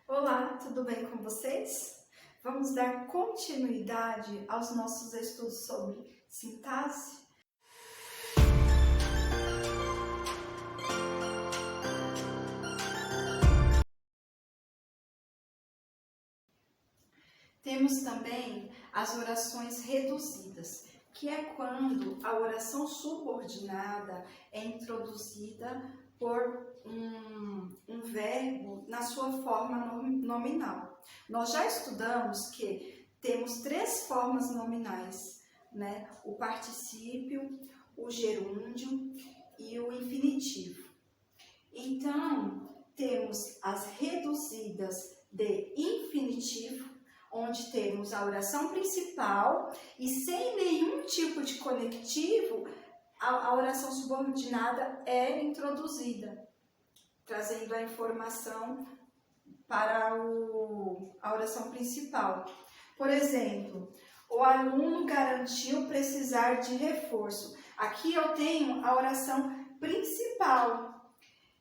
Olá, tudo bem com vocês? Vamos dar continuidade aos nossos estudos sobre sintaxe? Temos também as orações reduzidas, que é quando a oração subordinada é introduzida por um verbo na sua forma nominal. Nós já estudamos que temos três formas nominais, né? O particípio, o gerúndio e o infinitivo. Então, temos as reduzidas de infinitivo, onde temos a oração principal e sem nenhum tipo de conectivo, a oração subordinada é introduzida, trazendo a informação para a oração principal. Por exemplo, o aluno garantiu precisar de reforço. Aqui eu tenho a oração principal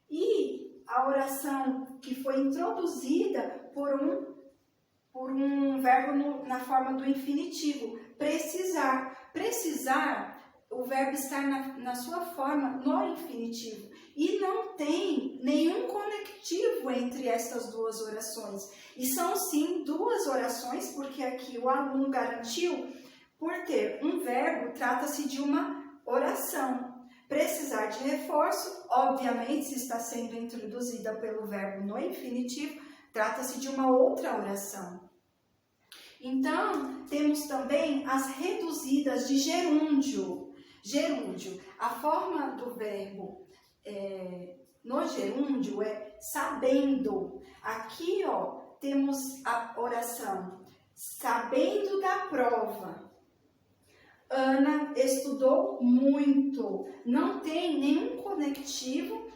e a oração que foi introduzida por um verbo na forma do infinitivo, precisar. Precisar, o verbo está na sua forma no infinitivo e não tem nenhum conectivo entre essas duas orações. E são sim duas orações, porque aqui o aluno garantiu, por ter um verbo, trata-se de uma oração. Precisar de reforço, obviamente, se está sendo introduzida pelo verbo no infinitivo, trata-se de uma outra oração. Então, temos também as reduzidas de gerúndio. Gerúndio, a forma do verbo no gerúndio é sabendo. Aqui, temos a oração sabendo da prova. Ana estudou muito. Não tem nenhum conectivo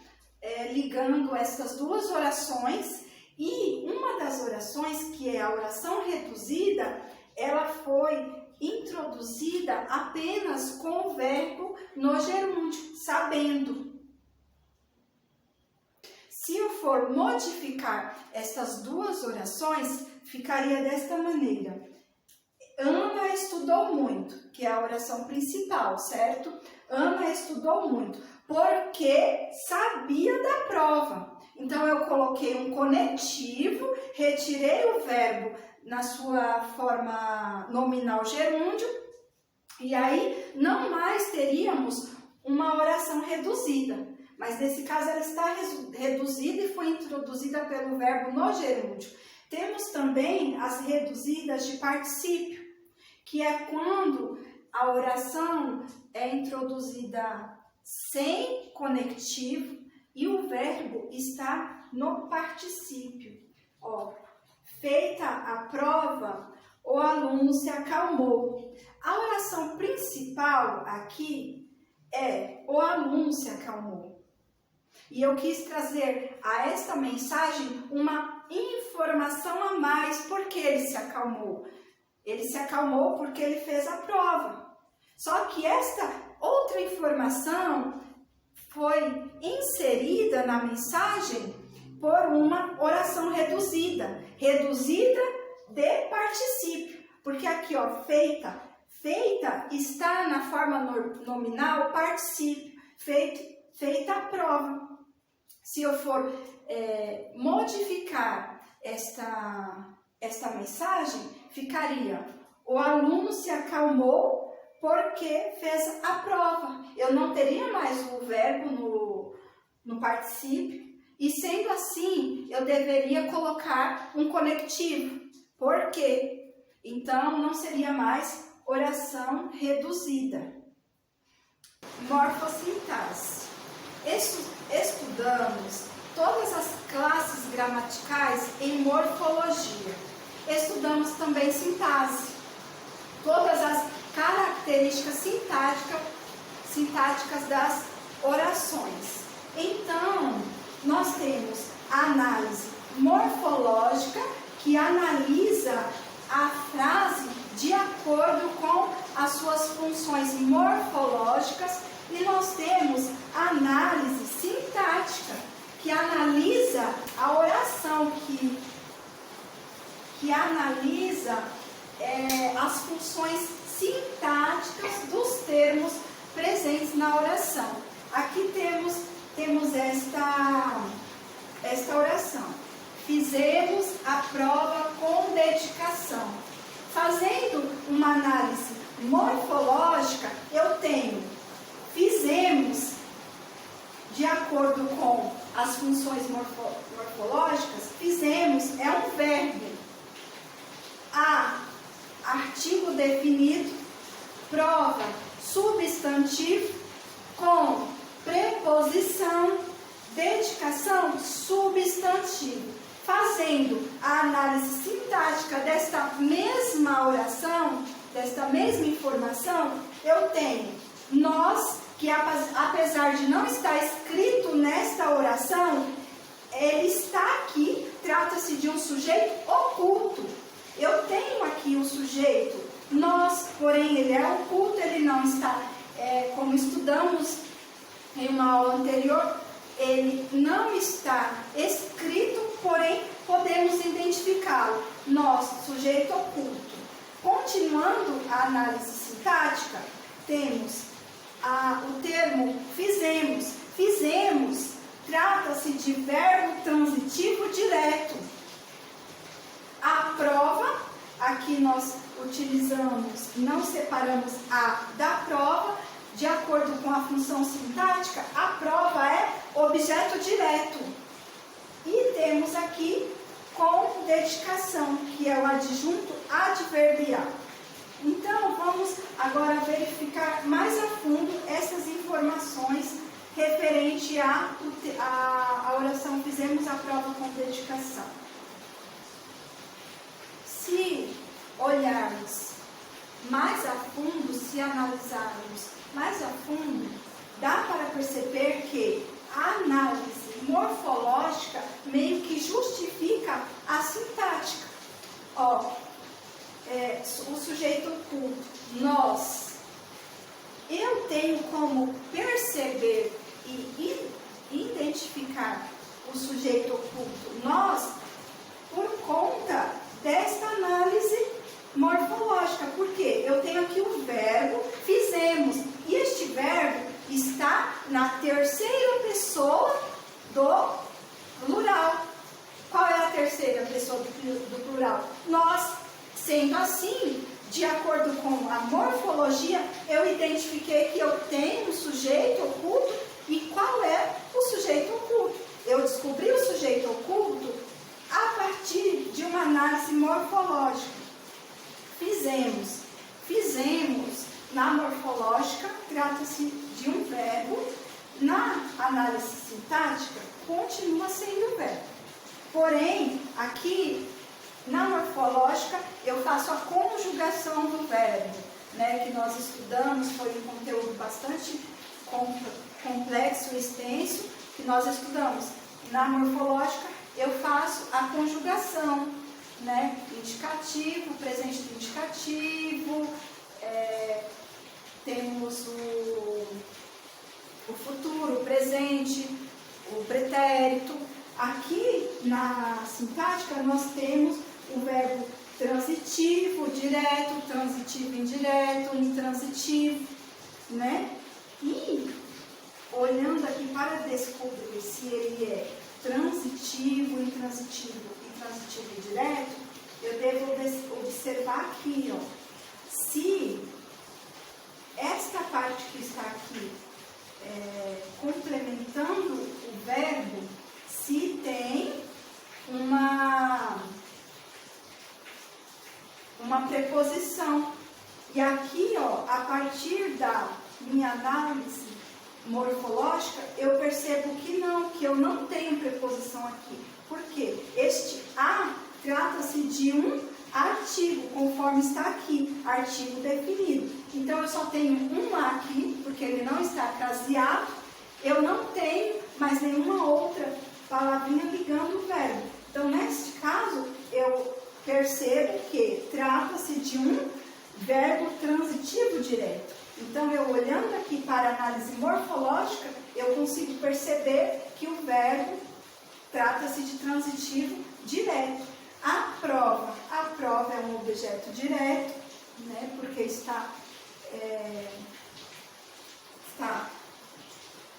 ligando essas duas orações. E uma das orações, que é a oração reduzida, ela foi introduzida apenas com o verbo no gerúndio, sabendo. Se eu for modificar essas duas orações, ficaria desta maneira. Ana estudou muito, que é a oração principal, certo? Ana estudou muito, porque sabia da prova. Então, eu coloquei um conectivo, retirei o verbo na sua forma nominal gerúndio, e aí não mais teríamos uma oração reduzida. Mas, nesse caso, ela está reduzida e foi introduzida pelo verbo no gerúndio. Temos também as reduzidas de particípio, que é quando a oração é introduzida sem conectivo e o verbo está no particípio. Feita a prova, o aluno se acalmou. A oração principal aqui é o aluno se acalmou. E eu quis trazer a esta mensagem uma informação a mais. Por que ele se acalmou? Ele se acalmou porque ele fez a prova. Só que esta outra informação foi inserida na mensagem por uma oração reduzida. Reduzida de particípio. Porque aqui, feita. Feita está na forma nominal particípio. Feita a prova. Se eu for modificar esta mensagem, ficaria: o aluno se acalmou porque fez a prova. Eu não teria mais o verbo no particípio. E sendo assim, eu deveria colocar um conectivo. Por quê? Então, não seria mais oração reduzida. Morfossintaxe. Estudamos todas as classes gramaticais em morfologia. Estudamos também sintaxe. Todas as características sintáticas das orações. Então, nós temos a análise morfológica, que analisa a frase de acordo com as suas funções morfológicas, e nós temos a análise sintática, que analisa a oração, que que analisa as funções sintáticas dos termos presentes na oração. Aqui temos esta oração. Fizemos a prova com dedicação. Fazendo uma análise morfológica, eu tenho fizemos, de acordo com as funções morfológicas, fizemos é um verbo. Artigo definido, prova, substantivo, com preposição, dedicação, substantivo. Fazendo a análise sintática desta mesma oração, desta mesma informação, eu tenho nós, que apesar de não estar escrito nesta oração, ele está aqui, trata-se de um sujeito oculto. Eu tenho aqui o sujeito nós, porém ele é oculto, ele não está, como estudamos em uma aula anterior, ele não está escrito, porém podemos identificá-lo. Nós, sujeito oculto. Continuando a análise sintática, temos o termo fizemos. Fizemos trata-se de verbo transitivo direto. A prova, aqui nós utilizamos, não separamos a da prova, de acordo com a função sintática, a prova é objeto direto. E temos aqui com dedicação, que é o adjunto adverbial. Então, vamos agora verificar mais a fundo essas informações referente à oração fizemos a prova com dedicação. Se olharmos mais a fundo, se analisarmos mais a fundo, dá para perceber que a análise morfológica meio que justifica a sintática. O sujeito oculto, nós. Eu tenho como perceber e identificar o sujeito oculto, nós, por conta desta análise morfológica. Por quê? Eu tenho aqui o verbo fizemos, e este verbo está na terceira pessoa do plural. Qual é a terceira pessoa do plural? Nós. Sendo assim, de acordo com a morfologia, eu identifiquei que eu tenho um sujeito oculto. E qual é o sujeito oculto? Eu descobri o sujeito oculto a partir de uma análise morfológica. Fizemos. Fizemos, na morfológica, trata-se de um verbo. Na análise sintática, continua sendo verbo. Porém, aqui, na morfológica, eu faço a conjugação do verbo, que nós estudamos, foi um conteúdo bastante complexo e extenso, que nós estudamos. Na morfológica, eu faço a conjugação, indicativo, presente do indicativo, temos o futuro, o presente, o pretérito. Aqui, na sintática, nós temos o verbo transitivo, direto, transitivo, indireto, intransitivo, E, olhando aqui para descobrir se ele é transitivo, intransitivo e direto, eu devo observar aqui, se esta parte que está aqui, complementando o verbo, se tem uma preposição. E aqui, a partir da minha análise morfológica, eu percebo que eu não tenho preposição aqui. Por quê? Este a trata-se de um artigo, conforme está aqui, artigo definido. Então, eu só tenho um a aqui, porque ele não está craseado. Eu não tenho mais nenhuma outra palavrinha ligando o verbo. Então, neste caso, eu percebo que trata-se de um verbo transitivo direto. Então, eu olhando aqui para a análise morfológica, eu consigo perceber que o verbo trata-se de transitivo direto. A prova. objeto direto, né, porque está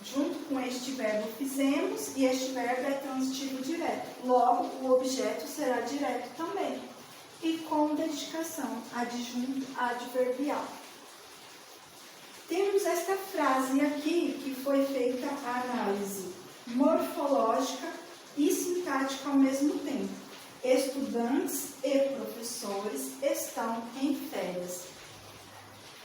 junto com este verbo fizemos, e este verbo é transitivo direto. Logo, o objeto será direto também. E com dedicação, adjunto adverbial. Temos esta frase aqui que foi feita a análise morfológica e sintática ao mesmo tempo. Estudantes e professores estão em férias.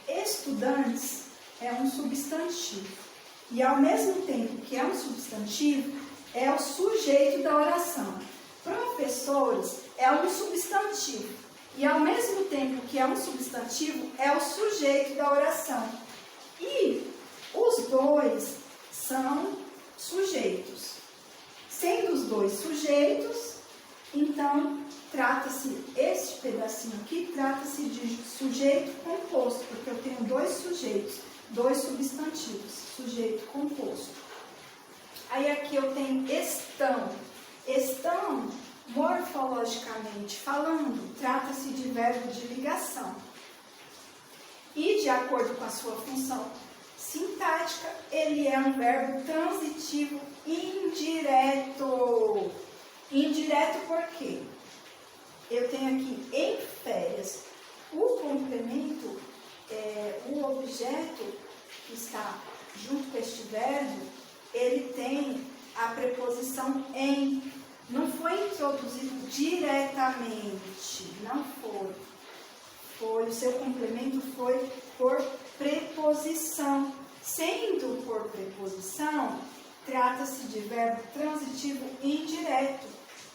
Estudantes é um substantivo. E ao mesmo tempo que é um substantivo, é o sujeito da oração. Professores é um substantivo. E ao mesmo tempo que é um substantivo, é o sujeito da oração. E os dois são sujeitos. Sendo os dois sujeitos, então trata-se, este pedacinho aqui, trata-se de sujeito composto, porque eu tenho dois sujeitos, dois substantivos, sujeito composto. Aí aqui eu tenho estão. Estão, morfologicamente falando, trata-se de verbo de ligação. E, de acordo com a sua função sintática, ele é um verbo transitivo indireto. Indireto por quê? Eu tenho aqui em férias. O complemento, o objeto que está junto com este verbo, ele tem a preposição em. Não foi introduzido diretamente, não foi. O seu complemento foi por preposição. Sendo por preposição, trata-se de verbo transitivo indireto.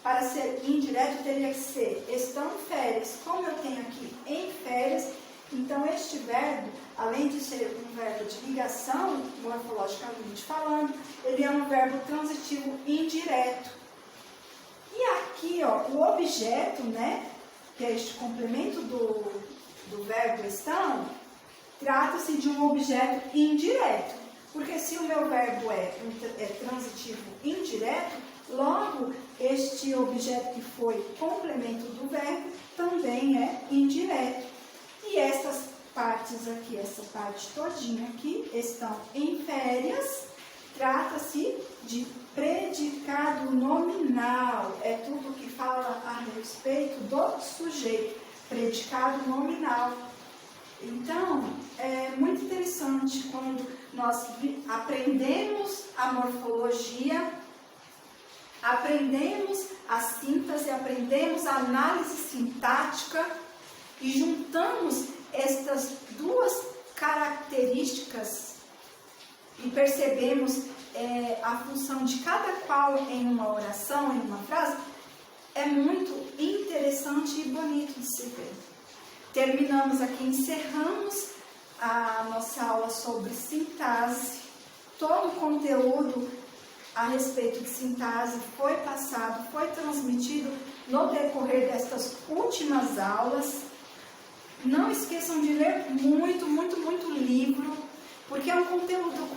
Para ser indireto, teria que ser estão em férias. Como eu tenho aqui em férias, então este verbo, além de ser um verbo de ligação, morfologicamente falando, ele é um verbo transitivo indireto. E aqui, ó, o objeto, né, que é este complemento do verbo estão, trata-se de um objeto indireto. Porque se o meu verbo é transitivo indireto, logo este objeto que foi complemento do verbo também é indireto. E essas partes aqui, essa parte todinha aqui, estão em férias, trata-se de predicado nominal. É tudo que fala a respeito do sujeito. Predicado nominal. Então, é muito interessante quando nós aprendemos a morfologia, aprendemos a síntese, aprendemos a análise sintática e juntamos estas duas características e percebemos a função de cada qual em uma oração, em uma frase. É muito interessante e bonito de se ver. Terminamos aqui, encerramos a nossa aula sobre sintase. Todo o conteúdo a respeito de sintase foi passado, foi transmitido no decorrer destas últimas aulas. Não esqueçam de ler muito, muito, muito livro, porque é um conteúdo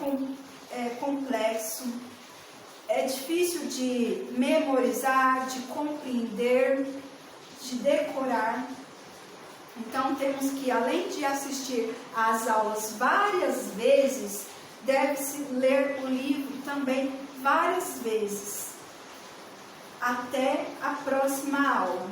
complexo. É difícil de memorizar, de compreender, de decorar. Então, temos que, além de assistir às aulas várias vezes, deve-se ler o livro também várias vezes. Até a próxima aula.